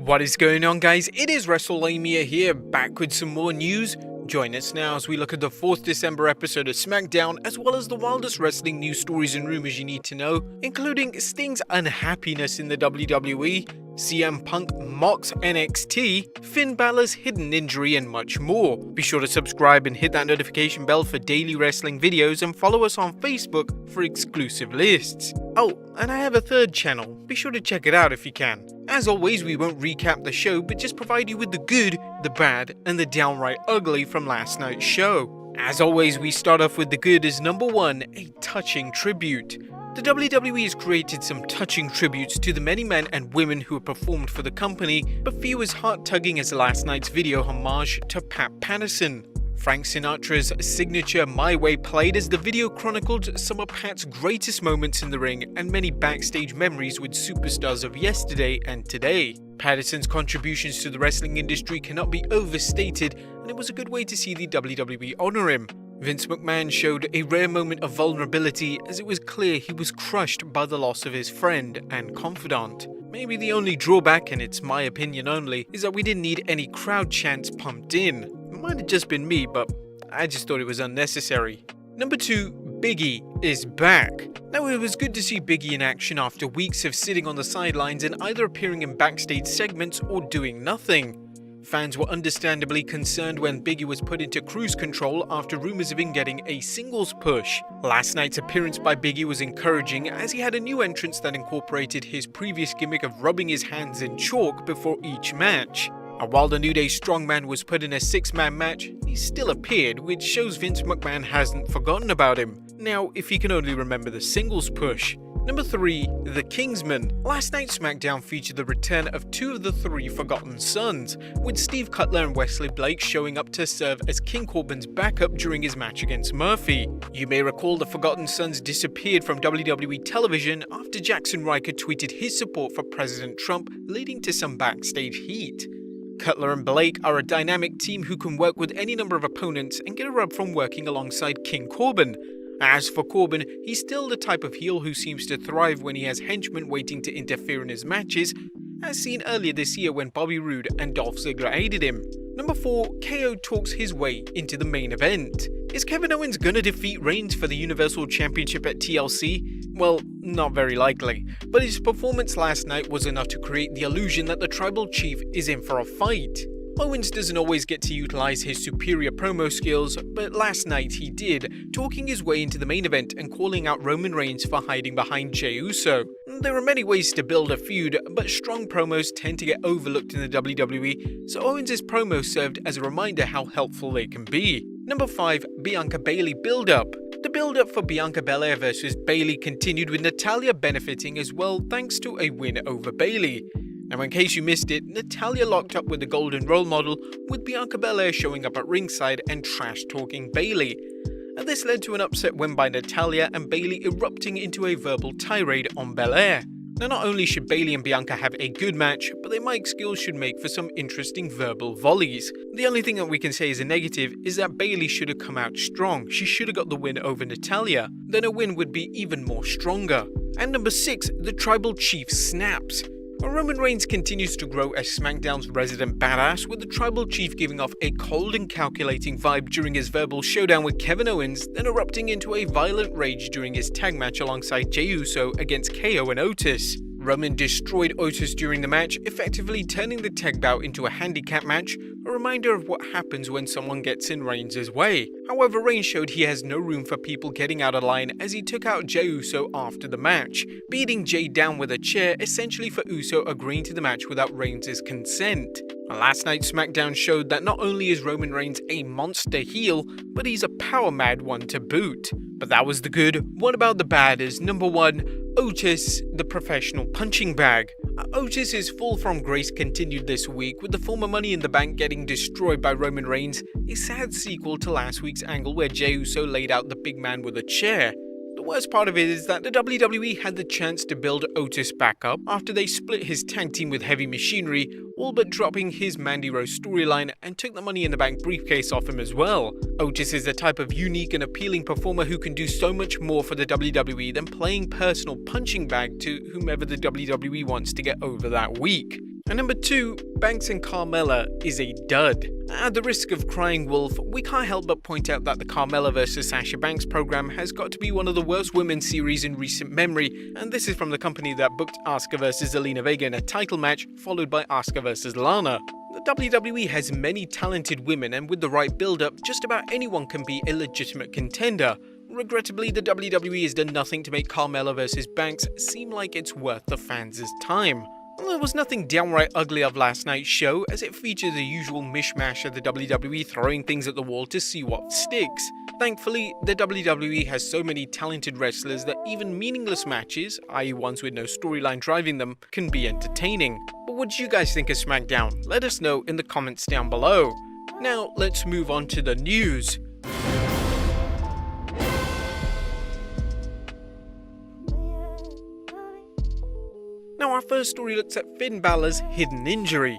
What is going on, guys? It is Wrestlelamia here, back with some more news. Join us now as we look at the 4th December episode of Smackdown, as well as the wildest wrestling news stories and rumors you need to know, including Sting's unhappiness in the WWE, CM Punk Mocks NXT, Finn Balor's hidden injury, and much more. Be sure to subscribe and hit that notification bell for daily wrestling videos, and follow us on Facebook for exclusive lists. Oh, and I have a third channel. Be sure to check it out if you can. As always, we won't recap the show, but just provide you with the good, the bad, and the downright ugly from last night's show. As always, we start off with the good as number 1, a touching tribute. The WWE has created some touching tributes to the many men and women who have performed for the company, but few as heart-tugging as last night's video homage to Pat Patterson. Frank Sinatra's signature My Way played as the video chronicled some of Pat's greatest moments in the ring and many backstage memories with superstars of yesterday and today. Patterson's contributions to the wrestling industry cannot be overstated, and it was a good way to see the WWE honor him. Vince McMahon showed a rare moment of vulnerability as it was clear he was crushed by the loss of his friend and confidant. Maybe the only drawback, and it's my opinion only, is that we didn't need any crowd chants pumped in. It might have just been me, but I just thought it was unnecessary. Number 2, Biggie is back. Now, it was good to see Biggie in action after weeks of sitting on the sidelines and either appearing in backstage segments or doing nothing. Fans were understandably concerned when Biggie was put into cruise control after rumors of him getting a singles push. Last night's appearance by Biggie was encouraging as he had a new entrance that incorporated his previous gimmick of rubbing his hands in chalk before each match. And while the New Day Strongman was put in a 6-man match, he still appeared, which shows Vince McMahon hasn't forgotten about him. Now, if he can only remember the singles push. Number 3, The Kingsman. Last night's SmackDown featured the return of 2 of the 3 Forgotten Sons, with Steve Cutler and Wesley Blake showing up to serve as King Corbin's backup during his match against Murphy. You may recall the Forgotten Sons disappeared from WWE television after Jackson Riker tweeted his support for President Trump, leading to some backstage heat. Cutler and Blake are a dynamic team who can work with any number of opponents and get a rub from working alongside King Corbin. As for Corbin, he's still the type of heel who seems to thrive when he has henchmen waiting to interfere in his matches, as seen earlier this year when Bobby Roode and Dolph Ziggler aided him. Number 4, KO talks his way into the main event. Is Kevin Owens gonna defeat Reigns for the Universal Championship at TLC? Well, not very likely, but his performance last night was enough to create the illusion that the Tribal Chief is in for a fight. Owens doesn't always get to utilize his superior promo skills, but last night he did, talking his way into the main event and calling out Roman Reigns for hiding behind Jey Uso. There are many ways to build a feud, but strong promos tend to get overlooked in the WWE, so Owens' promo served as a reminder how helpful they can be. Number 5, Bianca Bayley build-up. The build-up for Bianca Belair vs Bayley continued with Natalya benefiting as well thanks to a win over Bayley. Now, in case you missed it, Natalya locked up with the Golden Role model, with Bianca Belair showing up at ringside and trash-talking Bayley. And this led to an upset win by Natalya and Bayley erupting into a verbal tirade on Belair. Now, not only should Bayley and Bianca have a good match, but their mic skills should make for some interesting verbal volleys. The only thing that we can say is a negative is that Bayley should have come out strong. She should have got the win over Natalya. Then a win would be even more stronger. And number 6, the Tribal Chief snaps. Roman Reigns continues to grow as SmackDown's resident badass, with the Tribal Chief giving off a cold and calculating vibe during his verbal showdown with Kevin Owens, then erupting into a violent rage during his tag match alongside Jey Uso against KO and Otis. Roman destroyed Otis during the match, effectively turning the tag bout into a handicap match, a reminder of what happens when someone gets in Reigns' way. However, Reigns showed he has no room for people getting out of line as he took out Jey Uso after the match, beating Jey down with a chair, essentially for Uso agreeing to the match without Reigns' consent. Last night's SmackDown showed that not only is Roman Reigns a monster heel, but he's a power mad one to boot. But that was the good. What about the bad is number 1, Otis, the professional punching bag. Otis' fall from grace continued this week, with the former Money in the Bank getting destroyed by Roman Reigns, a sad sequel to last week's angle where Jey Uso laid out the big man with a chair. The worst part of it is that the WWE had the chance to build Otis back up after they split his tag team with Heavy Machinery, all but dropping his Mandy Rose storyline and took the Money in the Bank briefcase off him as well. Otis is the type of unique and appealing performer who can do so much more for the WWE than playing personal punching bag to whomever the WWE wants to get over that week. And number 2, Banks and Carmella is a dud. At the risk of crying wolf, we can't help but point out that the Carmella vs Sasha Banks program has got to be one of the worst women's series in recent memory, and this is from the company that booked Asuka vs Zelina Vega in a title match, followed by Asuka vs Lana. The WWE has many talented women, and with the right build-up, just about anyone can be a legitimate contender. Regrettably, the WWE has done nothing to make Carmella vs Banks seem like it's worth the fans' time. There was nothing downright ugly of last night's show, as it featured the usual mishmash of the WWE throwing things at the wall to see what sticks. Thankfully, the WWE has so many talented wrestlers that even meaningless matches, i.e. ones with no storyline driving them, can be entertaining. But what do you guys think of SmackDown? Let us know in the comments down below. Now, let's move on to the news. Now our first story looks at Finn Balor's hidden injury.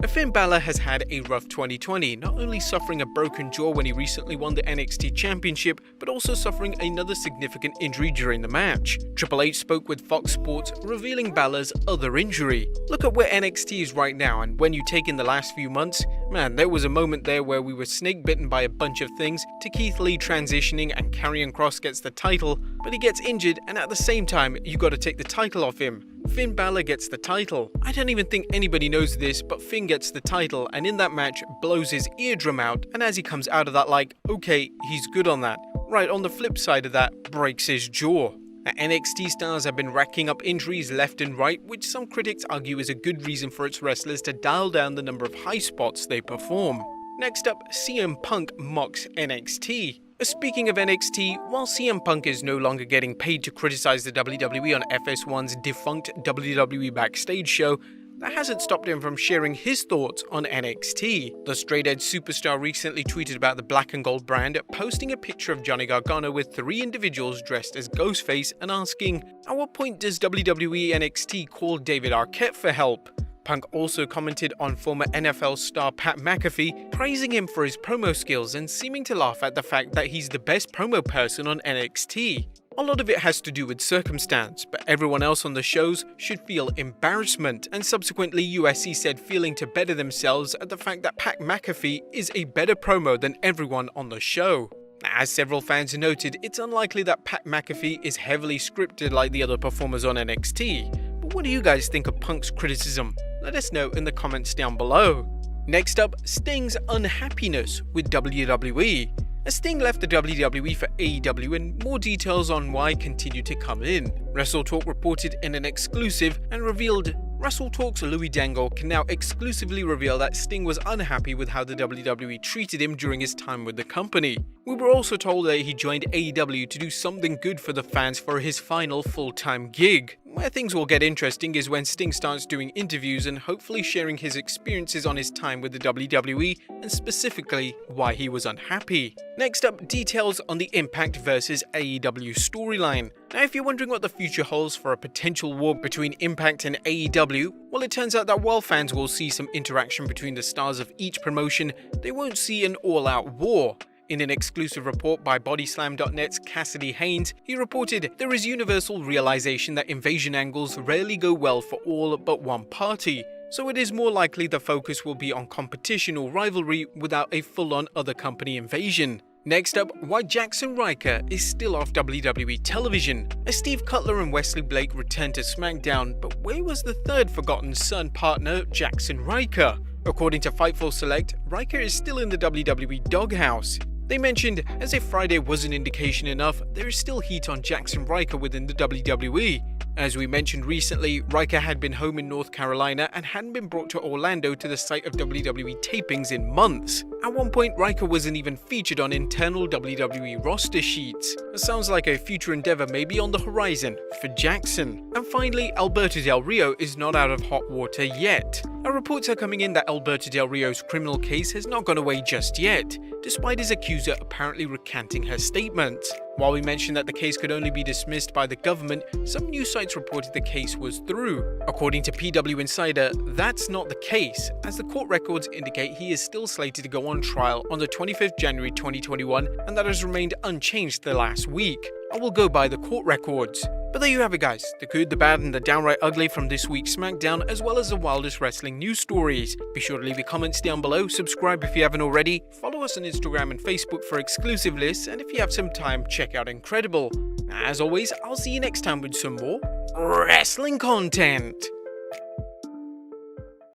Finn Balor has had a rough 2020, not only suffering a broken jaw when he recently won the NXT Championship, but also suffering another significant injury during the match. Triple H spoke with Fox Sports, revealing Balor's other injury. Look at where NXT is right now, and when you take in the last few months, man, there was a moment there where we were snake bitten by a bunch of things, to Keith Lee transitioning and Karrion Kross gets the title, but he gets injured, and at the same time, you gotta take the title off him. Finn Balor gets the title. I don't even think anybody knows this, but Finn gets the title, and in that match blows his eardrum out, and as he comes out of that, like, okay, he's good on that. Right, on the flip side of that, breaks his jaw. NXT stars have been racking up injuries left and right, which some critics argue is a good reason for its wrestlers to dial down the number of high spots they perform. Next up, CM Punk Mocks NXT. Speaking of NXT, while CM Punk is no longer getting paid to criticize the WWE on FS1's defunct WWE Backstage show, that hasn't stopped him from sharing his thoughts on NXT. The straight-edge superstar recently tweeted about the black and gold brand, posting a picture of Johnny Gargano with 3 individuals dressed as Ghostface and asking, "At what point does WWE NXT call David Arquette for help?" Punk also commented on former NFL star Pat McAfee, praising him for his promo skills and seeming to laugh at the fact that he's the best promo person on NXT. A lot of it has to do with circumstance, but everyone else on the shows should feel embarrassment, and subsequently USC said feeling to better themselves at the fact that Pat McAfee is a better promo than everyone on the show. As several fans noted, it's unlikely that Pat McAfee is heavily scripted like the other performers on NXT. But what do you guys think of Punk's criticism? Let us know in the comments down below. Next up, Sting's Unhappiness with WWE. Sting left the WWE for AEW, and more details on why continue to come in. WrestleTalk reported in an exclusive and revealed WrestleTalk's Louis Dangle can now exclusively reveal that Sting was unhappy with how the WWE treated him during his time with the company. We were also told that he joined AEW to do something good for the fans for his final full-time gig. Where things will get interesting is when Sting starts doing interviews and hopefully sharing his experiences on his time with the WWE and specifically why he was unhappy. Next up, details on the Impact vs AEW storyline. Now, if you're wondering what the future holds for a potential war between Impact and AEW, well, it turns out that while fans will see some interaction between the stars of each promotion, they won't see an all-out war. In an exclusive report by Bodyslam.net's Cassidy Haynes, he reported, "There is universal realization that invasion angles rarely go well for all but one party, so it is more likely the focus will be on competition or rivalry without a full-on other company invasion." Next up, why Jackson Ryker is still off WWE television. As Steve Cutler and Wesley Blake returned to SmackDown, but where was the third forgotten son partner, Jackson Ryker? According to Fightful Select, Ryker is still in the WWE Doghouse. They mentioned, as if Friday was an indication enough, there is still heat on Jackson Ryker within the WWE. As we mentioned recently, Ryker had been home in North Carolina and hadn't been brought to Orlando to the site of WWE tapings in months. At one point, Ryker wasn't even featured on internal WWE roster sheets. It sounds like a future endeavor may be on the horizon for Jackson. And finally, Alberto Del Rio is not out of hot water yet. Reports are coming in that Alberto Del Rio's criminal case has not gone away just yet, despite his accuser apparently recanting her statement. While we mentioned that the case could only be dismissed by the government, some news sites reported the case was through. According to PW Insider, that's not the case, as the court records indicate he is still slated to go on trial on the 25th January 2021, and that has remained unchanged the last week. I will go by the court records. But there you have it guys, the good, the bad and the downright ugly from this week's SmackDown, as well as the wildest wrestling news stories. Be sure to leave your comments down below, subscribe if you haven't already, follow us on Instagram and Facebook for exclusive lists, and if you have some time, check out Incredible. As always, I'll see you next time with some more wrestling content.